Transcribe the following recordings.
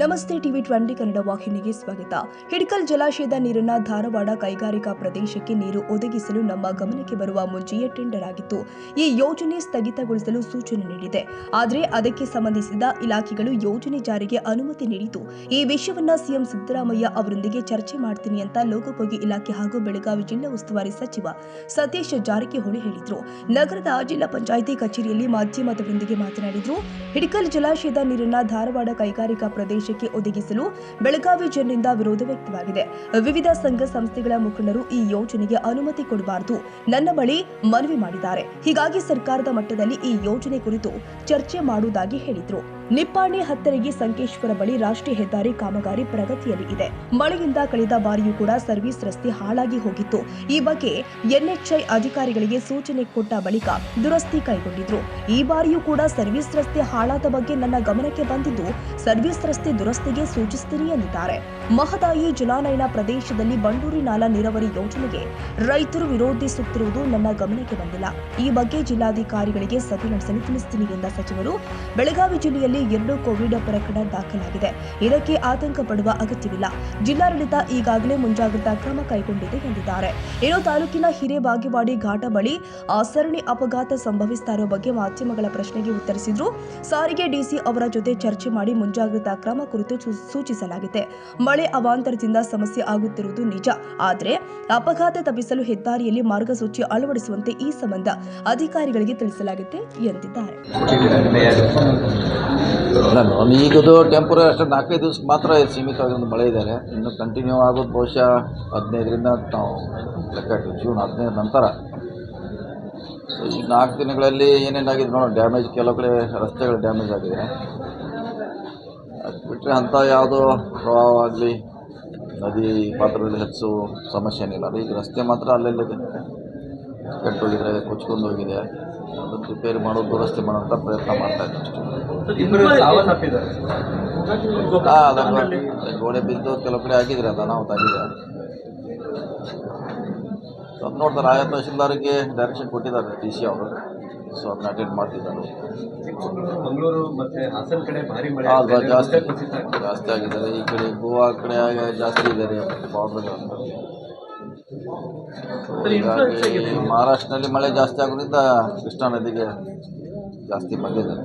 ನಮಸ್ತೆ ಟಿವಿ 20 ಕನ್ನಡ ವಾಹಿನಿಗೆ ಸ್ವಾಗತ. ಹಿಡಕಲ್ ಜಲಾಶಯದ ನೀರನ್ನು ಧಾರವಾಡ ಕೈಗಾರಿಕಾ ಪ್ರದೇಶಕ್ಕೆ ನೀರು ಒದಗಿಸಲು ನಮ್ಮ ಗಮನಕ್ಕೆ ಬರುವ ಮುಂಚೆಯೇ ಟೆಂಡರ್ ಆಗಿತ್ತು. ಈ ಯೋಜನೆ ಸ್ಥಗಿತಗೊಳಿಸಲು ಸೂಚನೆ ನೀಡಿದೆ. ಆದರೆ ಅದಕ್ಕೆ ಸಂಬಂಧಿಸಿದ ಇಲಾಖೆಗಳು ಯೋಜನೆ ಜಾರಿಗೆ ಅನುಮತಿ ನೀಡಿತು. ಈ ವಿಷಯವನ್ನ ಸಿಎಂ ಸಿದ್ದರಾಮಯ್ಯ ಅವರೊಂದಿಗೆ ಚರ್ಚೆ ಮಾಡ್ತೀನಿ ಅಂತ ಲೋಕೋಪಯೋಗಿ ಇಲಾಖೆ ಹಾಗೂ ಬೆಳಗಾವಿ ಜಿಲ್ಲಾ ಉಸ್ತುವಾರಿ ಸಚಿವ ಸತೀಶ್ ಜಾರಕಿಹೊಳಿ ಹೇಳಿದ್ರು. ನಗರದ ಜಿಲ್ಲಾ ಪಂಚಾಯಿತಿ ಕಚೇರಿಯಲ್ಲಿ ಮಾಧ್ಯಮದವರೊಂದಿಗೆ ಮಾತನಾಡಿದ್ರು. ಹಿಡಕಲ್ ಜಲಾಶಯದ ನೀರನ್ನು ಧಾರವಾಡ ಕೈಗಾರಿಕಾ ಪ್ರದೇಶಕ್ಕೆ ಒದಗಿಸಲು ಬೆಳಗಾವಿ ಜನರಿಂದ ವಿರೋಧ ವ್ಯಕ್ತವಾಗಿದೆ. ವಿವಿಧ ಸಂಘ ಸಂಸ್ಥೆಗಳ ಮುಖಂಡರು ಈ ಯೋಜನೆಗೆ ಅನುಮತಿ ಕೊಡಬಾರದು ನನ್ನ ಬಳಿ ಮನವಿ ಮಾಡಿದ್ದಾರೆ. ಹೀಗಾಗಿ ಸರ್ಕಾರದ ಮಟ್ಟದಲ್ಲಿ ಈ ಯೋಜನೆ ಕುರಿತು ಚರ್ಚೆ ಮಾಡುವುದಾಗಿ ಹೇಳಿದ್ರು. ನಿಪ್ಪಾಣಿ ಹತ್ತರಿಗೆ ಸಂಕೇಶ್ವರ ಬಳಿ ರಾಷ್ಟ್ರೀಯ ಹೆದ್ದಾರಿ ಕಾಮಗಾರಿ ಪ್ರಗತಿಯಲ್ಲಿ ಇದೆ. ಮಳೆಯಿಂದ ಕಳೆದ ಬಾರಿಯೂ ಕೂಡ ಸರ್ವಿಸ್ ರಸ್ತೆ ಹಾಳಾಗಿ ಹೋಗಿತ್ತು. ಈ ಬಗ್ಗೆ ಎನ್ಎಚ್ಐ ಅಧಿಕಾರಿಗಳಿಗೆ ಸೂಚನೆ ಕೊಟ್ಟ ಬಳಿಕ ದುರಸ್ತಿ ಕೈಗೊಂಡಿದ್ರು. ಈ ಬಾರಿಯೂ ಕೂಡ ಸರ್ವಿಸ್ ರಸ್ತೆ ಹಾಳಾದ ಬಗ್ಗೆ ನನ್ನ ಗಮನಕ್ಕೆ ಬಂದಿದ್ದು ಸರ್ವಿಸ್ ರಸ್ತೆ ದುರಸ್ತಿಗೆ ಸೂಚಿಸುತ್ತೀನಿ ಎಂದಿದ್ದಾರೆ. ಮಹದಾಯಿ ಜಲಾನಯನ ಪ್ರದೇಶದಲ್ಲಿ ಬಂಡೂರಿ ನಾಲಾ ನೀರಾವರಿ ಯೋಜನೆಗೆ ರೈತರು ವಿರೋಧಿಸುತ್ತಿರುವುದು ನನ್ನ ಗಮನಕ್ಕೆ ಬಂದಿಲ್ಲ. ಈ ಬಗ್ಗೆ ಜಿಲ್ಲಾಧಿಕಾರಿಗಳಿಗೆ ಸಭೆ ನಡೆಸಲು ತಿಳಿಸುತ್ತೀನಿ ಎಂದ ಸಚಿವರು, ಬೆಳಗಾವಿ ಜಿಲ್ಲೆಯಲ್ಲಿ 2 ಕೋವಿಡ್ ಪ್ರಕರಣ ದಾಖಲಾಗಿದೆ. ಇದಕ್ಕೆ ಆತಂಕ ಪಡುವ ಅಗತ್ಯವಿಲ್ಲ. ಜಿಲ್ಲಾಡಳಿತ ಈಗಾಗಲೇ ಮುಂಜಾಗ್ರತಾ ಕ್ರಮ ಕೈಗೊಂಡಿದೆ ಎಂದಿದ್ದಾರೆ. ಇನ್ನು ತಾಲೂಕಿನ ಹಿರೇಬಾಗೇವಾಡಿ ಘಾಟ ಬಳಿ ಸರಣಿ ಅಪಘಾತ ಸಂಭವಿಸ್ತಾ ಇರುವ ಬಗ್ಗೆ ಮಾಧ್ಯಮಗಳ ಪ್ರಶ್ನೆಗೆ ಉತ್ತರಿಸಿದ್ರು. ಸಾರಿಗೆ ಡಿಸಿ ಅವರ ಜೊತೆ ಚರ್ಚೆ ಮಾಡಿ ಮುಂಜಾಗ್ರತಾ ಕ್ರಮ ಕುರಿತು ಸೂಚಿಸಲಾಗಿದೆ. ಮಳೆ ಅವಾಂತರದಿಂದ ಸಮಸ್ಯೆ ಆಗುತ್ತಿರುವುದು ನಿಜ. ಆದರೆ ಅಪಘಾತ ತಪ್ಪಿಸಲು ಹೆದ್ದಾರಿಯಲ್ಲಿ ಮಾರ್ಗಸೂಚಿ ಅಳವಡಿಸುವಂತೆ ಈ ಸಂಬಂಧ ಅಧಿಕಾರಿಗಳಿಗೆ ತಿಳಿಸಲಾಗಿದೆ ಎಂದಿದ್ದಾರೆ. ಈಗದು ಟೆಂಪರರಿ ಅಷ್ಟೇ 4-5 ದಿವಸಕ್ಕೆ ಮಾತ್ರ ಸೀಮಿತವಾಗಿ ಒಂದು ಮಳೆ ಇದ್ದಾರೆ. ಇನ್ನು ಕಂಟಿನ್ಯೂ ಆಗೋದು ಬಹುಶಃ 15ರಿಂದ ನಾವು ಲೆಕ್ಕ ಇಟ್ಟು ಜೂನ್ 15 ನಂತರ. ಈ 4 ದಿನಗಳಲ್ಲಿ ಏನೇನಾಗಿದೆ ನೋಡೋಣ. ಡ್ಯಾಮೇಜ್ ಕೆಲವು ಕಡೆ ರಸ್ತೆಗಳು ಡ್ಯಾಮೇಜ್ ಆಗಿದೆ. ಅದು ಬಿಟ್ಟರೆ ಅಂಥ ಯಾವುದೋ ಪ್ರವಾಹ ಆಗಲಿ ನದಿ ಪಾತ್ರದಲ್ಲಿ ಹೆಚ್ಚು ಸಮಸ್ಯೆ ಏನಿಲ್ಲ. ಅದು ಈಗ ರಸ್ತೆ ಮಾತ್ರ ಅಲ್ಲೆಲ್ಲ ಕೆಟ್ಟೋಗಿದ್ರೆ ಕೊಚ್ಕೊಂಡು ಹೋಗಿದೆ. ಅದನ್ನು ರಿಪೇರಿ ಮಾಡೋದು ದುರಸ್ತಿ ಮಾಡೋಂಥ ಪ್ರಯತ್ನ ಮಾಡ್ತಾ ಇದ್ದೀವಿ. ಗೋಡೆ ಬಿದ್ದು ಕೆಲವು ಕಡೆ ಆಗಿದ್ರೆ ಅದು ಅನಾಹುತ ಆಗಿದೆ. ಅದು ನೋಡ್ತಾರೆ. ಆಯಾ ತಹಶೀಲ್ದಾರಿಗೆ ಡೈರೆಕ್ಷನ್ ಕೊಟ್ಟಿದ್ದಾರೆ DC ಅವರು. ಸೊ ಅದನ್ನ ಅಟೆಂಡ್ ಮಾಡ್ತಿದ್ದಾರೆ. ಮಂಗಳೂರು ಮತ್ತು ಹಾಸನ ಕಡೆ ಭಾರಿ ಮಳೆ ಜಾಸ್ತಿ ಆಗಿದ್ದಾರೆ. ಈ ಕಡೆ ಗೋವಾ ಕಡೆ ಜಾಸ್ತಿ ಇದ್ದಾರೆ ಬಾರ್ಡರ್ಗಳನ್ನು. ಹೀಗಾಗಿ ಮಹಾರಾಷ್ಟ್ರದಲ್ಲಿ ಮಳೆ ಜಾಸ್ತಿ ಆಗೋದ್ರಿಂದ ಕೃಷ್ಣಾ ನದಿಗೆ ಜಾಸ್ತಿ ಬಂದಿದೆ.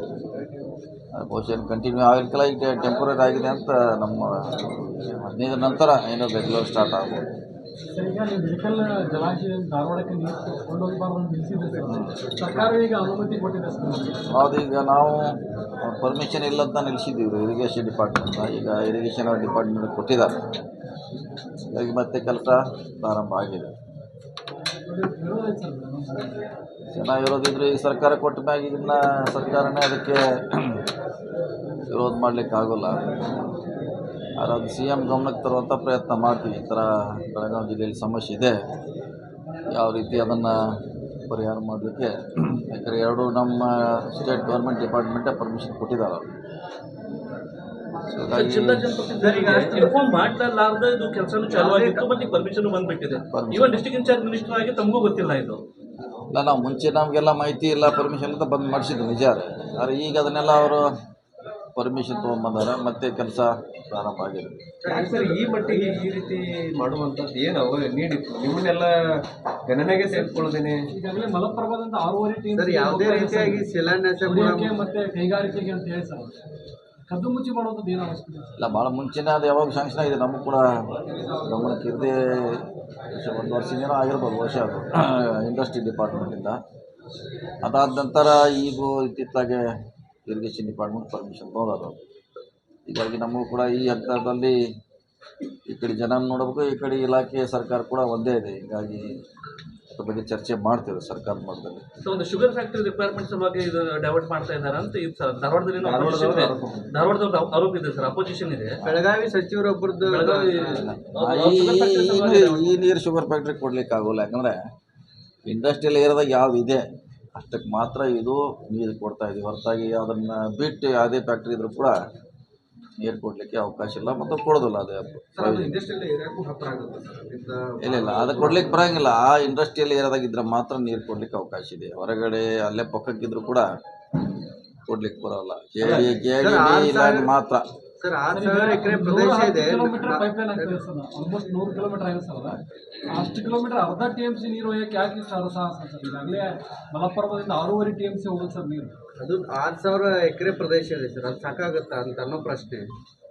ಬಹುಶಃ ಕಂಟಿನ್ಯೂ ಆಗಿರ್ಕಲ್ಲ. ಈಗ ಟೆಂಪರರಿ ಆಗಿದೆ ಅಂತ ನಮ್ಮ 15 ನಂತರ ಏನೋ ರೆಗ್ಯುಲರ್ ಸ್ಟಾರ್ಟ್ ಆಗ್ಬೋದು. ಹೌದು, ಈಗ ನಾವು ಪರ್ಮಿಷನ್ ಇಲ್ಲ ಅಂತ ನಿಲ್ಲಿಸಿದ್ದೀವಿ ಇರಿಗೇಷನ್ ಡಿಪಾರ್ಟ್ಮೆಂಟ್ನ. ಈಗ ಇರಿಗೇಷನ್ ಡಿಪಾರ್ಟ್ಮೆಂಟ್ ಕೊಟ್ಟಿದ್ದಾರೆ. ಈಗ ಮತ್ತೆ ಕೆಲಸ ಪ್ರಾರಂಭ ಆಗಿದೆ. ಚೆನ್ನಾಗಿರೋದಿದ್ರೆ ಈ ಸರ್ಕಾರ ಕೊಟ್ಟ ಮ್ಯಾಗ ಇದನ್ನ ಸರ್ಕಾರನೇ ಅದಕ್ಕೆ ವಿರೋಧ ಮಾಡಲಿಕ್ಕೆ ಆಗೋಲ್ಲ. ಆದರೆ ಅದು CM ಗಮನಕ್ಕೆ ತರುವಂಥ ಪ್ರಯತ್ನ ಮಾಡ್ತೀವಿ. ಈ ಥರ ಬೆಳಗಾವಿ ಜಿಲ್ಲೆಯಲ್ಲಿ ಸಮಸ್ಯೆ ಇದೆ, ಯಾವ ರೀತಿ ಅದನ್ನು ಪರಿಹಾರ ಮಾಡಲಿಕ್ಕೆ. ಯಾಕಂದರೆ 2 ನಮ್ಮ ಸ್ಟೇಟ್ ಗೌರ್ಮೆಂಟ್ ಡಿಪಾರ್ಟ್ಮೆಂಟೇ ಪರ್ಮಿಷನ್ ಕೊಟ್ಟಿದ್ದಾರೆ. ಇಲ್ಲ, ನಾವು ಮುಂಚೆ ನಮಗೆಲ್ಲ ಮಾಹಿತಿ ಇಲ್ಲ, ಪರ್ಮಿಷನ್ ಅಂತ ಬಂದು ಮಾಡಿಸಿದ್ರು ನಿಜ. ಆದರೆ ಈಗ ಅದನ್ನೆಲ್ಲ ಅವರು ಪರ್ಮಿಷನ್ ತೊಗೊಂಡ್ಬಂದಾರೆ. ಮತ್ತೆ ಕೆಲಸ ಪ್ರಾರಂಭ ಆಗಿದೆ. ಸರ್, ಈ ಮಟ್ಟಿಗೆ ಈ ರೀತಿ ಮಾಡುವಂಥದ್ದು ಏನು ಅವರು ನೀಡಿತ್ತು? ನಿಮ್ಮನ್ನೆಲ್ಲ ಗಣನೆಗೆ ತೆಗೆದುಕೊಳ್ಳೋದೇನೆ. ಈಗಾಗಲೇ ಮಲಪ್ರಭಾದಿಂದ 6 ಟೀಮ್ ಯಾವುದೇ ರೀತಿಯಾಗಿ ಶಿಲಾನ್ಯಾಸ ಮತ್ತೆ ಕೈಗಾರಿಕೆಗೆ ಅಂತ ಹೇಳಿ ಸರ್ ಕದ್ದು ಮುಚ್ಚಿ ಮಾಡೋದು ಏನು ಅವಶ್ಯಕತೆ ಇಲ್ಲ. ಭಾಳ ಮುಂಚೆನೇ ಅದು ಯಾವಾಗ ಶಾಂಕ್ಷನ್ ಆಗಿದೆ ನಮಗೂ ಕೂಡ ಗಮನಕ್ಕೆ ಇರದೆ 1 ವರ್ಷದಿಂದ ಆಗಿರ್ಬೋದು ಬಹುಶಃ ಅದು ಇಂಡಸ್ಟ್ರಿ ಡಿಪಾರ್ಟ್ಮೆಂಟಿಂದ. ಅದಾದ ನಂತರ ಈಗ ಇತ್ತಿತ್ತಾಗೆ ಇರಿಗೇಷನ್ ಡಿಪಾರ್ಟ್ಮೆಂಟ್ ಪರ್ಮಿಷನ್ ತೊಗೊಳೋದು. ಹೀಗಾಗಿ ನಮಗೂ ಕೂಡ ಈ ಹಂತದಲ್ಲಿ ಈ ಕಡೆ ಜನ ನೋಡಬೇಕು, ಈ ಕಡೆ ಇಲಾಖೆ ಸರ್ಕಾರ ಕೂಡ ಒಂದೇ ಇದೆ. ಹೀಗಾಗಿ ಅದ್ರ ಬಗ್ಗೆ ಚರ್ಚೆ ಮಾಡ್ತೇವೆ ಸರ್ಕಾರದ ಮಟ್ಟದಲ್ಲಿ. ಒಂದು ಶುಗರ್ ಫ್ಯಾಕ್ಟರಿ ರಿಕ್ವೈರ್ಮೆಂಟ್ ಸಲುವಾಗಿ ಇದು ಡೈವರ್ಟ್ ಮಾಡ್ತಾ ಇದ್ದಾರೆ ಅಂತ ಇದು ಸರ್ ಧಾರವಾಡದಲ್ಲಿ ಆರೋಪ ಇದೆ ಸರ್. ಅಪೋಸಿಷನ್ ಇದೆ. ಬೆಳಗಾವಿ ಸಚಿವರೊಬ್ಬರದ್ದು ಈ ನೀರು ಶುಗರ್ ಫ್ಯಾಕ್ಟ್ರಿ ಕೊಡ್ಲಿಕ್ಕೆ ಆಗೋಲ್ಲ. ಯಾಕಂದರೆ ಇಂಡಸ್ಟ್ರಿಯಲ್ ಏರಿಯಾದಾಗ ಯಾವ್ದು ಇದೆ ಅಷ್ಟಕ್ಕೆ ಮಾತ್ರ ಇದು ನೀರು ಕೊಡ್ತಾ ಇದ್ದೀವಿ. ಹೊರತಾಗಿ ಅದನ್ನು ಬಿಟ್ಟು ಯಾವುದೇ ಫ್ಯಾಕ್ಟ್ರಿ ಇದ್ರೂ ಕೂಡ ನೀರು ಕೊಡಲಿಕ್ಕೆ ಅವಕಾಶ ಇಲ್ಲ ಮತ್ತು ಕೊಡೋದಿಲ್ಲ. ಅದೇ ಇಲ್ಲ, ಅದು ಕೊಡ್ಲಿಕ್ಕೆ ಬರೋಂಗಿಲ್ಲ. ಆ ಇಂಡಸ್ಟ್ರಿಯಲ್ ಏರಿಯಾದಾಗ ಇದ್ರೆ ಮಾತ್ರ ನೀರು ಕೊಡ್ಲಿಕ್ಕೆ ಅವಕಾಶ ಇದೆ. ಹೊರಗಡೆ ಅಲ್ಲೇ ಪಕ್ಕಕ್ಕಿದ್ರು ಕೂಡ ಕೊಡ್ಲಿಕ್ಕೆ ಬರೋಲ್ಲ. KD ಮಾತ್ರ ಸರ್ 6,000 ಎಕರೆ ಪ್ರದೇಶ ಇದೆ. ಕಿಲೋಮೀಟರ್ ಪೈಪ್ಲೈನ್ ಆಗ್ತದೆ ಸರ್, ಆಲ್ಮೋಸ್ಟ್ 100 ಕಿಲೋಮೀಟರ್ ಆಗಿದೆ ಸರ್. ಅಷ್ಟು ಕಿಲೋಮೀಟರ್ ಅರ್ಧ TMC ನೀರು ಒಯ್ಯಕ್ಕೆ ಯಾಕೆ ಸರ್ ಸಾಹಸ ಸರ್? ಈಗಾಗಲೇ ಮಲಪ್ರಭಾದಿಂದ 6.5 TMC ಹೋಗುತ್ತೆ ಸರ್ ನೀರು. ಅದು 6,000 ಎಕರೆ ಪ್ರದೇಶ ಇದೆ ಸರ್, ಅದು ಸಾಕಾಗುತ್ತಾ ಅಂತ ಅನ್ನೋ ಪ್ರಶ್ನೆ.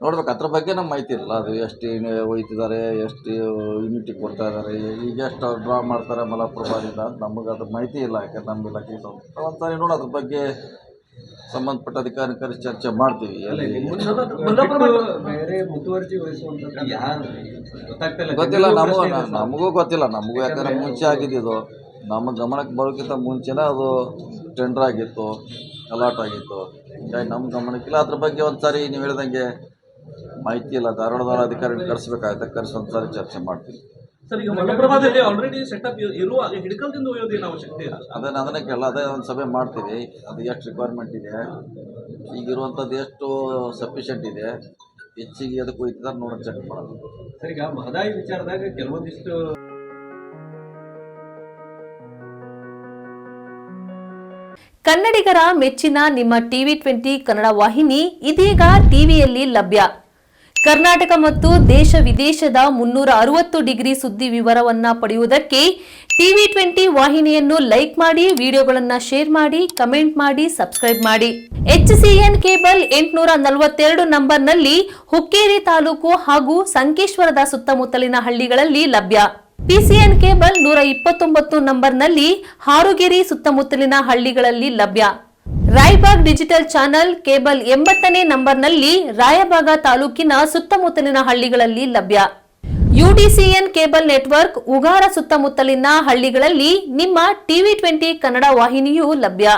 ನೋಡ್ಬೇಕು, ಅದ್ರ ಬಗ್ಗೆ ನಮ್ಗೆ ಮಾಹಿತಿ ಇರಲ್ಲ. ಅದು ಎಷ್ಟು ಒಯ್ತಿದ್ದಾರೆ, ಎಷ್ಟು ಯೂನಿಟಿಗೆ ಕೊಡ್ತಾ ಇದ್ದಾರೆ, ಈಗ ಎಷ್ಟು ಡ್ರಾ ಮಾಡ್ತಾರೆ ಮಲಪ್ರಭಾದಿಂದ ಅಂತ ನಮಗೆ ಅದ್ರ ಮಾಹಿತಿ ಇಲ್ಲ. ಯಾಕಂದ್ರೆ ನಮ್ಮ ಇಲಾಖೆ ಒಂದ್ಸಾರಿ ನೋಡಿ ಅದ್ರ ಬಗ್ಗೆ ಸಂಬಂಧಪಟ್ಟ ಅಧಿಕಾರಿ ಕರೆಸಿ ಚರ್ಚೆ ಮಾಡ್ತೀವಿ. ಬೇರೆ ಮುತುವರ್ಜಿ ವಹಿಸುವಂಥದ್ದು ಯಾರು ಗೊತ್ತಿಲ್ಲ, ನಮಗೂ ಗೊತ್ತಿಲ್ಲ. ನಮಗೂ ಯಾಕಂದ್ರೆ ಮುಂಚೆ ಆಗಿದ್ದು ನಮ್ಮ ಗಮನಕ್ಕೆ ಬರೋಕ್ಕಿಂತ ಮುಂಚೆನೇ ಅದು ಟೆಂಡರ್ ಆಗಿತ್ತು, ಅಲಾಟ್ ಆಗಿತ್ತು. ಹೀಗಾಗಿ ನಮ್ಮ ಗಮನಕ್ಕಿಲ್ಲ. ಅದ್ರ ಬಗ್ಗೆ ಒಂದ್ಸಾರಿ ನೀವು ಹೇಳಿದಂಗೆ ಮಾಹಿತಿ ಇಲ್ಲ. ಧಾರವಾಡದವರ ಅಧಿಕಾರಿಗಳು ಕರೆಸ್ಬೇಕಾಗುತ್ತೆ, ಕರೆಸಿ ಒಂದ್ಸಾರಿ ಚರ್ಚೆ ಮಾಡ್ತೀವಿ. ಸರ್, ಈಗ ಮಲಪ್ರಭಾದಲ್ಲಿ ಆಲ್ರೆಡಿ ಸೆಟಪ್ ಇರುವಾಗ ಹಿಡ್ಕಲ್ದಿಂದ ಒಯ್ಯೋದೇನು ಅವಶ್ಯಕತೆ ಇಲ್ಲ. ಅದನ್ನೇ ಕೇಳಲ್ಲ, ಅದೇ ಒಂದು ಸಭೆ ಮಾಡ್ತೀವಿ. ಅದು ಎಷ್ಟು ರಿಕ್ವೈರ್ಮೆಂಟ್ ಇದೆ, ಈಗಿರುವಂಥದ್ದು ಎಷ್ಟು ಸಫಿಷಿಯೆಂಟ್ ಇದೆ, ಹೆಚ್ಚಿಗೆ ಅದಕ್ಕೆ ಹೋಯ್ತಿದ್ದಾರೆ ನೋಡಿ ಚೆಕ್ ಮಾಡೋದು. ಸರ್, ಈಗ ಮಹದಾಯಿ ವಿಚಾರದಾಗ ಕೆಲವೊಂದಿಷ್ಟು ಕನ್ನಡಿಗರ ಮೆಚ್ಚಿನ ನಿಮ್ಮ TV20 ಕನ್ನಡ ವಾಹಿನಿ ಇದೀಗ ಟಿವಿಯಲ್ಲಿ ಲಭ್ಯ. ಕರ್ನಾಟಕ ಮತ್ತು ದೇಶ ವಿದೇಶದ 360 ಡಿಗ್ರಿ ಸುದ್ದಿ ವಿವರವನ್ನ ಪಡೆಯುವುದಕ್ಕೆ TV20 ವಾಹಿನಿಯನ್ನು ಲೈಕ್ ಮಾಡಿ, ವಿಡಿಯೋಗಳನ್ನು ಶೇರ್ ಮಾಡಿ, ಕಮೆಂಟ್ ಮಾಡಿ, ಸಬ್ಸ್ಕ್ರೈಬ್ ಮಾಡಿ. HCN ಕೇಬಲ್ 842 ನಂಬರ್ನಲ್ಲಿ ಹುಕ್ಕೇರಿ ತಾಲೂಕು ಹಾಗೂ ಸಂಕೇಶ್ವರದ ಸುತ್ತಮುತ್ತಲಿನ ಹಳ್ಳಿಗಳಲ್ಲಿ ಲಭ್ಯ. PCN ಕೇಬಲ್ 129 ನಂಬರ್ನಲ್ಲಿ ಹಾರುಗೆರೆ ಸುತ್ತಮುತ್ತಲಿನ ಹಳ್ಳಿಗಳಲ್ಲಿ ಲಭ್ಯ. ರಾಯಬಾಗ್ ಡಿಜಿಟಲ್ ಚಾನೆಲ್ ಕೇಬಲ್ 80ನೇ ನಂಬರ್ನಲ್ಲಿ ರಾಯಬಾಗ ತಾಲೂಕಿನ ಸುತ್ತಮುತ್ತಲಿನ ಹಳ್ಳಿಗಳಲ್ಲಿ ಲಭ್ಯ. UDCN ಕೇಬಲ್ ನೆಟ್ವರ್ಕ್ ಉಗಾರ ಸುತ್ತಮುತ್ತಲಿನ ಹಳ್ಳಿಗಳಲ್ಲಿ ನಿಮ್ಮ TV20 ಕನ್ನಡ ವಾಹಿನಿಯೂ ಲಭ್ಯ.